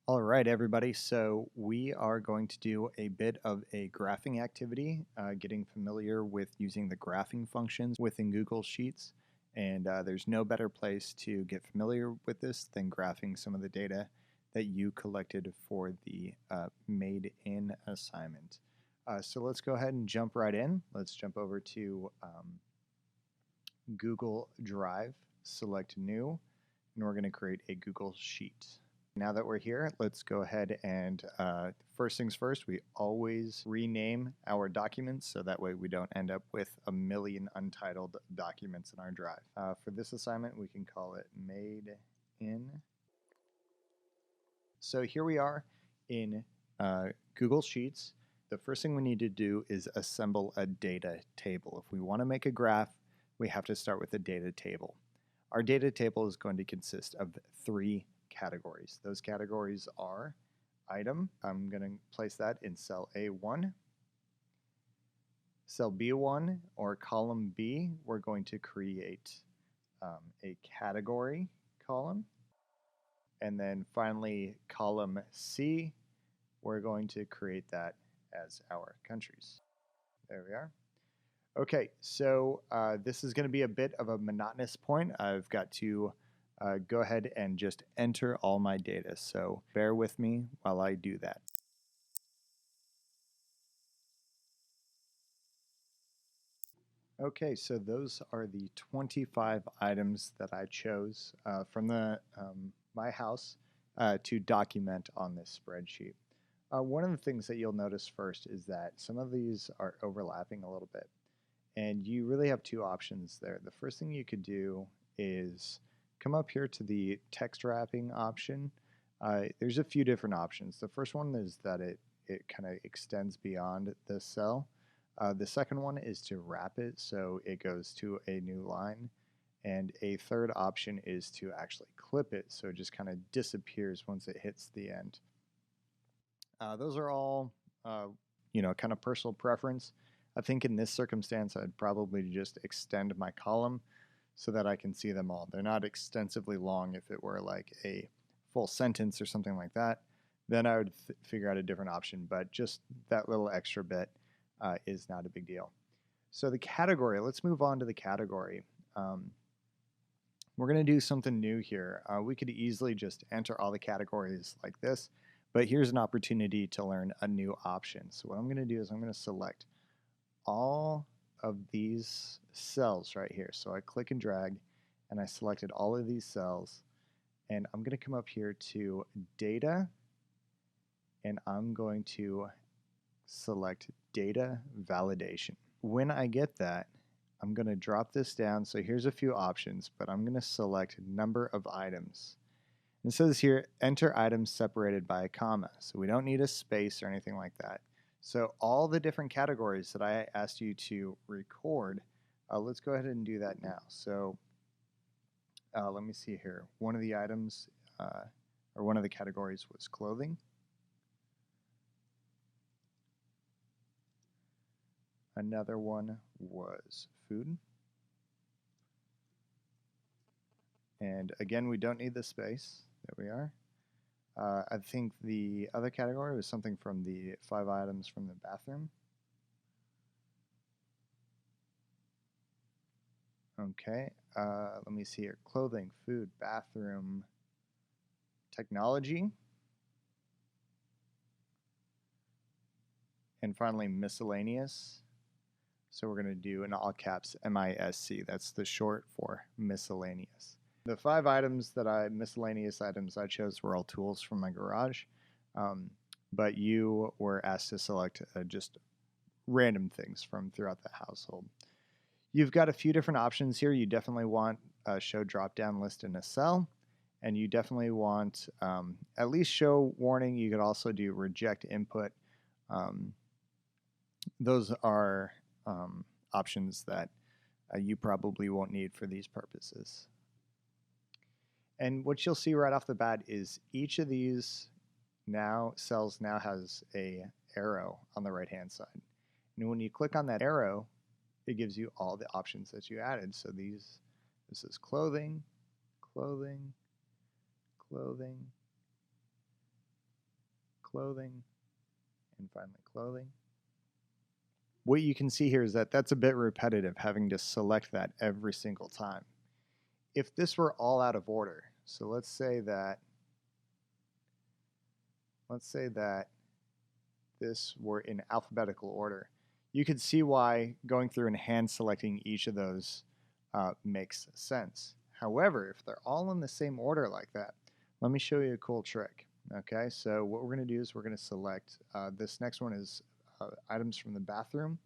All right, everybody. So we are going to do a bit of a graphing activity, getting familiar with using the graphing functions within Google Sheets. And there's no better place to get familiar with this than graphing some of the data that you collected for the Made In assignment. So let's go ahead and jump right in. Let's jump over to Google Drive, select New, and we're going to create a Google Sheet. Now that we're here, let's go ahead and first things first, we always rename our documents so that way we don't end up with a million untitled documents in our drive. For this assignment, we can call it Made In. So here we are in Google Sheets. The first thing we need to do is assemble a data table. If we want to make a graph, we have to start with a data table. Our data table is going to consist of three categories. Those categories are item. I'm going to place that in cell A1. Cell B1 or column B, we're going to create a category column. And then finally, column C, we're going to create that as our countries. There we are. Okay, so this is going to be a bit of a monotonous point. I've got to go ahead and just enter all my data. So bear with me while I do that. Okay, so those are the 25 items that I chose from my house to document on this spreadsheet. One of the things that you'll notice first is that some of these are overlapping a little bit. And you really have two options there. The first thing you could do is come up here to the text wrapping option. There's a few different options. The first one is that it kind of extends beyond the cell. The second one is to wrap it so it goes to a new line. And a third option is to actually clip it so it just kind of disappears once it hits the end. Those are all, kind of personal preference. I think in this circumstance, I'd probably just extend my column so that I can see them all. They're not extensively long. If it were like a full sentence or something like that, then I would figure out a different option. But just that little extra bit is not a big deal. So the category, let's move on to the category. We're going to do something new here. We could easily just enter all the categories like this, but here's an opportunity to learn a new option. So what I'm going to do is I'm going to select all of these cells right here. So I click and drag and I selected all of these cells, and I'm going to come up here to data and I'm going to select data validation. When I get that, I'm going to drop this down. So here's a few options, but I'm going to select number of items. It says here, enter items separated by a comma. So we don't need a space or anything like that. So all the different categories that I asked you to record, let's go ahead and do that now. So let me see here. One of the items, or one of the categories was clothing. Another one was food. And again, we don't need the space. There we are. I think the other category was something from the 5 items from the bathroom. Okay, let me see here. Clothing, food, bathroom, technology, and finally miscellaneous. So we're going to do in all caps MISC. That's the short for miscellaneous. The 5 miscellaneous items I chose were all tools from my garage, but you were asked to select just random things from throughout the household. You've got a few different options here. You definitely want a show drop-down list in a cell, and you definitely want at least show warning. You could also do reject input. Those are options that you probably won't need for these purposes. And what you'll see right off the bat is each of these cells now has a arrow on the right-hand side. And when you click on that arrow, it gives you all the options that you added. So this is clothing, clothing, clothing, clothing, and finally clothing. What you can see here is that that's a bit repetitive, having to select that every single time. If this were all out of order, so let's say that this were in alphabetical order, you could see why going through and hand selecting each of those makes sense. However, if they're all in the same order like that, let me show you a cool trick. Okay, so what we're going to do is we're going to select, this next one is items from the bathroom.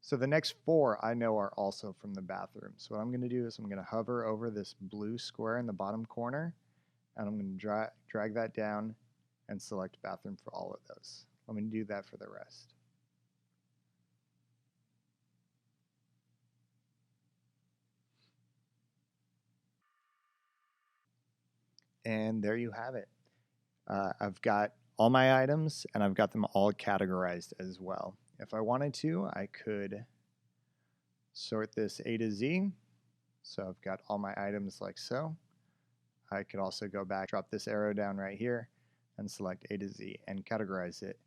So the next 4 I know are also from the bathroom. So what I'm going to do is I'm going to hover over this blue square in the bottom corner, and I'm going to drag that down and select bathroom for all of those. I'm going to do that for the rest. And there you have it. I've got all my items and I've got them all categorized as well. If I wanted to, I could sort this A to Z. So I've got all my items like so. I could also go back, drop this arrow down right here, and select A to Z and categorize it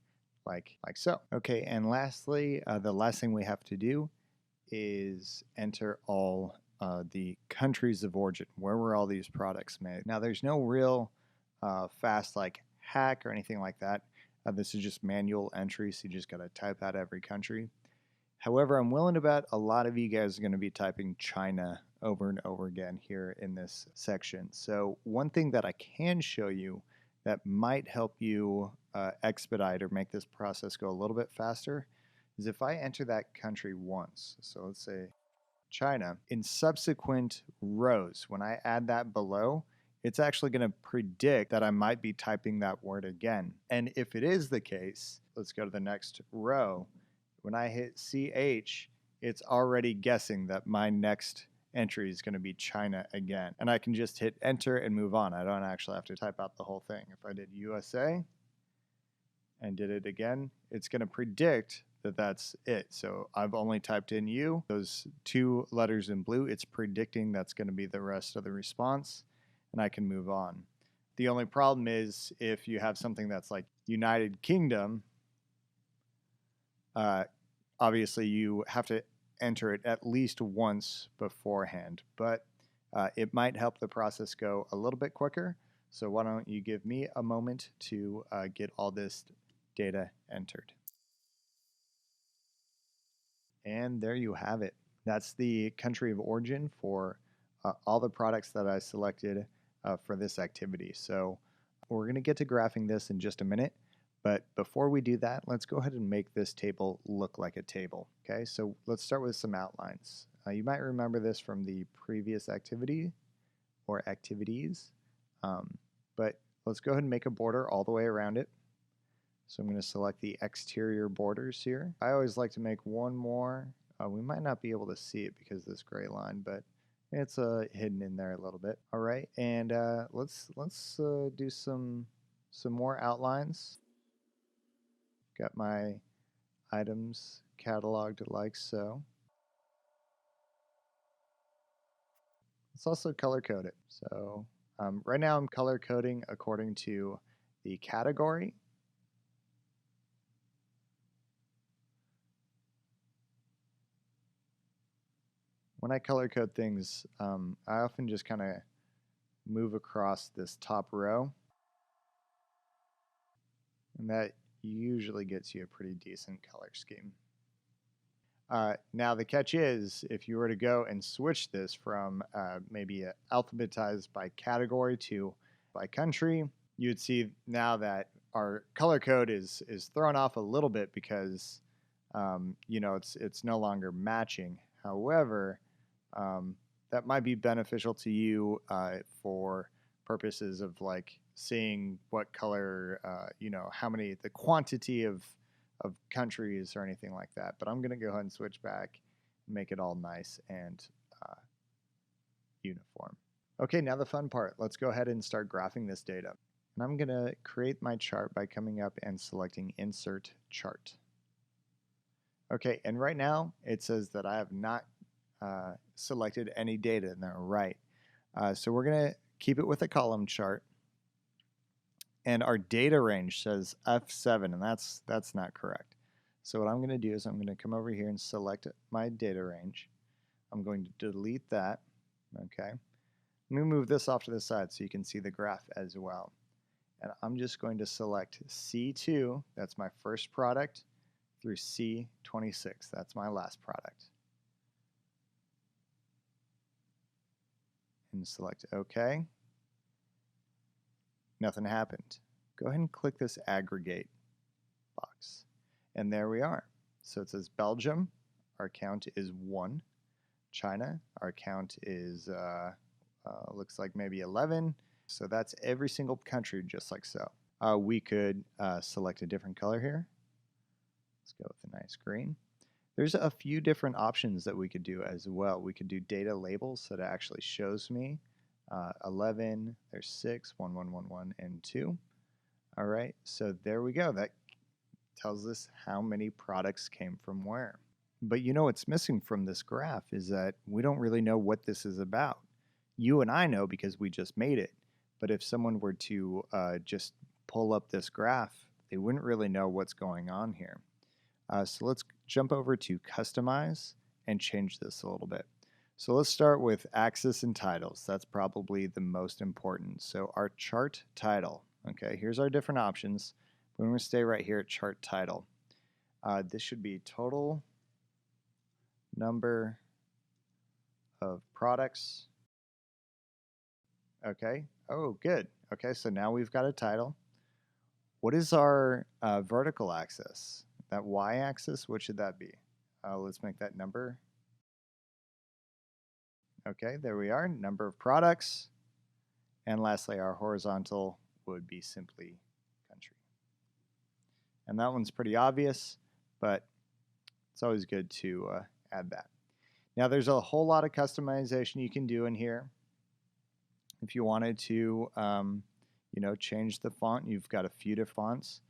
like so. Okay, and lastly, the last thing we have to do is enter all the countries of origin. Where were all these products made? Now, there's no real fast like hack or anything like that. This is just manual entry, so you just got to type out every country. However, I'm willing to bet a lot of you guys are going to be typing China over and over again here in this section. So one thing that I can show you that might help you expedite or make this process go a little bit faster is if I enter that country once. So let's say China. In subsequent rows, when I add that below, it's actually going to predict that I might be typing that word again. And if it is the case, let's go to the next row. When I hit CH, it's already guessing that my next entry is going to be China again. And I can just hit enter and move on. I don't actually have to type out the whole thing. If I did USA and did it again, it's going to predict that that's it. So I've only typed in U, those 2 letters in blue. It's predicting that's going to be the rest of the response, and I can move on. The only problem is if you have something that's like United Kingdom, obviously you have to enter it at least once beforehand, but it might help the process go a little bit quicker. So why don't you give me a moment to get all this data entered. And there you have it. That's the country of origin for all the products that I selected for this activity. So we're going to get to graphing this in just a minute. But before we do that, let's go ahead and make this table look like a table. Okay, so let's start with some outlines. You might remember this from the previous activity or activities. But let's go ahead and make a border all the way around it. So I'm going to select the exterior borders here. I always like to make one more. We might not be able to see it because of this gray line, but it's hidden in there a little bit. All right, and let's do some more outlines. Got my items cataloged like so. Let's also color code it. So right now I'm color coding according to the category. When I color code things, I often just kind of move across this top row, and that usually gets you a pretty decent color scheme. Now the catch is, if you were to go and switch this from maybe alphabetized by category to by country, you'd see now that our color code is thrown off a little bit because you know, it's no longer matching. However, that might be beneficial to you for purposes of like seeing what color, you know, how many, the quantity of countries or anything like that. But I'm going to go ahead and switch back and make it all nice and uniform. Okay, now the fun part. Let's go ahead and start graphing this data. And I'm going to create my chart by coming up and selecting Insert Chart. Okay, and right now it says that I have not selected any data in there, right? So we're going to keep it with a column chart. And our data range says F7, and that's not correct. So what I'm going to do is I'm going to come over here and select my data range. I'm going to delete that. Okay. Let me move this off to the side so you can see the graph as well. And I'm just going to select C2, that's my first product, through C26, that's my last product. And select OK. Nothing happened. Go ahead and click this aggregate box. And there we are. So it says Belgium, our count is 1. China, our count is, looks like maybe 11. So that's every single country just like so. We could select a different color here. Let's go with a nice green. There's a few different options that we could do as well. We could do data labels so that it actually shows me 11, there's 6, 1, 1, 1, 1, and 2. All right, so there we go. That tells us how many products came from where. But you know what's missing from this graph is that we don't really know what this is about. You and I know because we just made it. But if someone were to just pull up this graph, they wouldn't really know what's going on here. So let's jump over to Customize and change this a little bit. So let's start with axis and titles. That's probably the most important. So our chart title. Okay, here's our different options. We're going to stay right here at chart title. This should be total number of products. Okay. Oh, good. Okay, so now we've got a title. What is our vertical axis? That y-axis, what should that be? Let's make that number. Okay, there we are, number of products. And lastly, our horizontal would be simply country. And that one's pretty obvious, but it's always good to add that. Now there's a whole lot of customization you can do in here. If you wanted to, you know, change the font, you've got a few different fonts,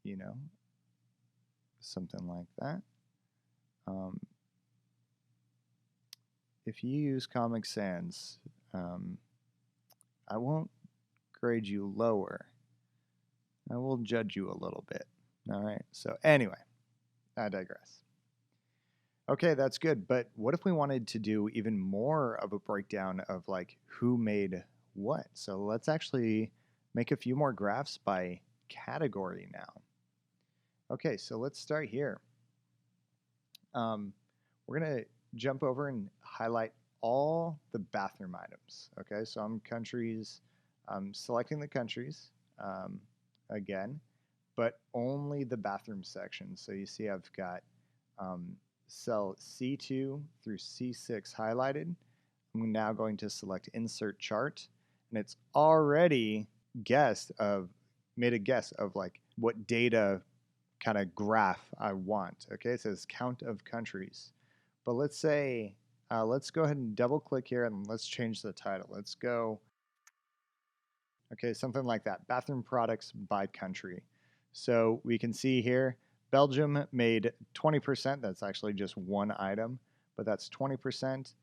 you know, something like that. If you use Comic Sans, I won't grade you lower. I will judge you a little bit. All right, so anyway, I digress. Okay, that's good, but what if we wanted to do even more of a breakdown of like who made what? So let's actually make a few more graphs by category now. Okay, so let's start here. We're gonna jump over and highlight all the bathroom items. Okay, so I'm selecting the countries again, but only the bathroom section. So you see I've got cell C2 through C6 highlighted. I'm now going to select Insert Chart, and it's already made a guess of like what data kind of graph I want. Okay, it says count of countries. But let's say, let's go ahead and double click here and let's change the title. Let's go, okay, something like that, bathroom products by country. So we can see here, Belgium made 20%. That's actually just one item, but that's 20%.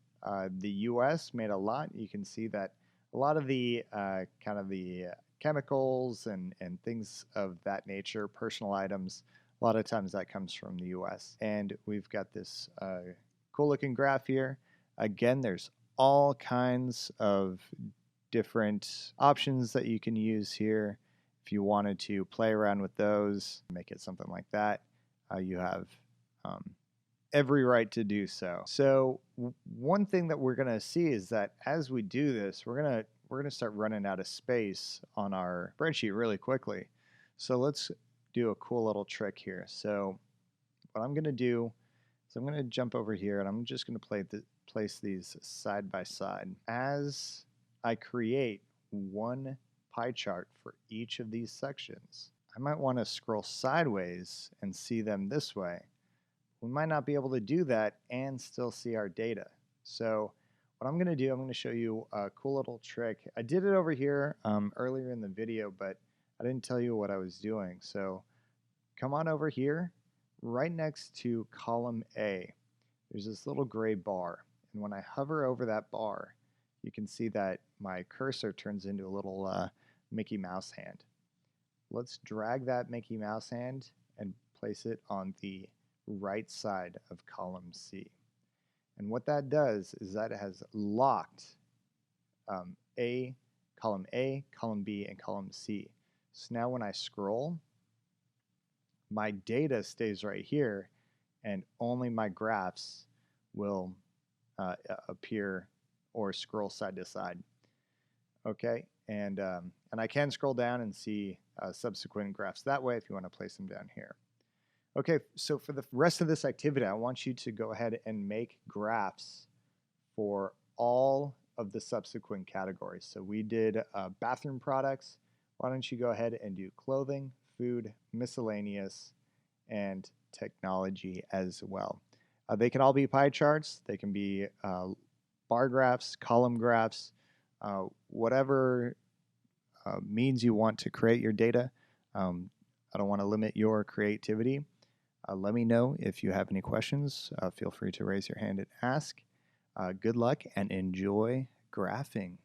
The US made a lot. You can see that a lot of the kind of the chemicals and things of that nature, personal items, a lot of times that comes from the US. And we've got this cool looking graph here. Again, there's all kinds of different options that you can use here. If you wanted to play around with those, make it something like that, you have every right to do so. So one thing that we're going to see is that as we do this, we're going to start running out of space on our spreadsheet really quickly. So let's do a cool little trick here. So what I'm going to do is I'm going to jump over here and I'm just going to place these side by side. As I create one pie chart for each of these sections, I might want to scroll sideways and see them this way. We might not be able to do that and still see our data. So what I'm going to do, I'm going to show you a cool little trick. I did it over here earlier in the video, but I didn't tell you what I was doing. So come on over here, right next to column A. There's this little gray bar. And when I hover over that bar, you can see that my cursor turns into a little Mickey Mouse hand. Let's drag that Mickey Mouse hand and place it on the right side of column C. And what that does is that it has locked column A, column B, and column C. So now when I scroll, my data stays right here, and only my graphs will appear or scroll side to side. Okay, and I can scroll down and see subsequent graphs that way if you want to place them down here. Okay, so for the rest of this activity, I want you to go ahead and make graphs for all of the subsequent categories. So we did bathroom products. Why don't you go ahead and do clothing, food, miscellaneous, and technology as well. They can all be pie charts. They can be bar graphs, column graphs, whatever means you want to create your data. I don't want to limit your creativity. Let me know if you have any questions. Feel free to raise your hand and ask. Good luck and enjoy graphing.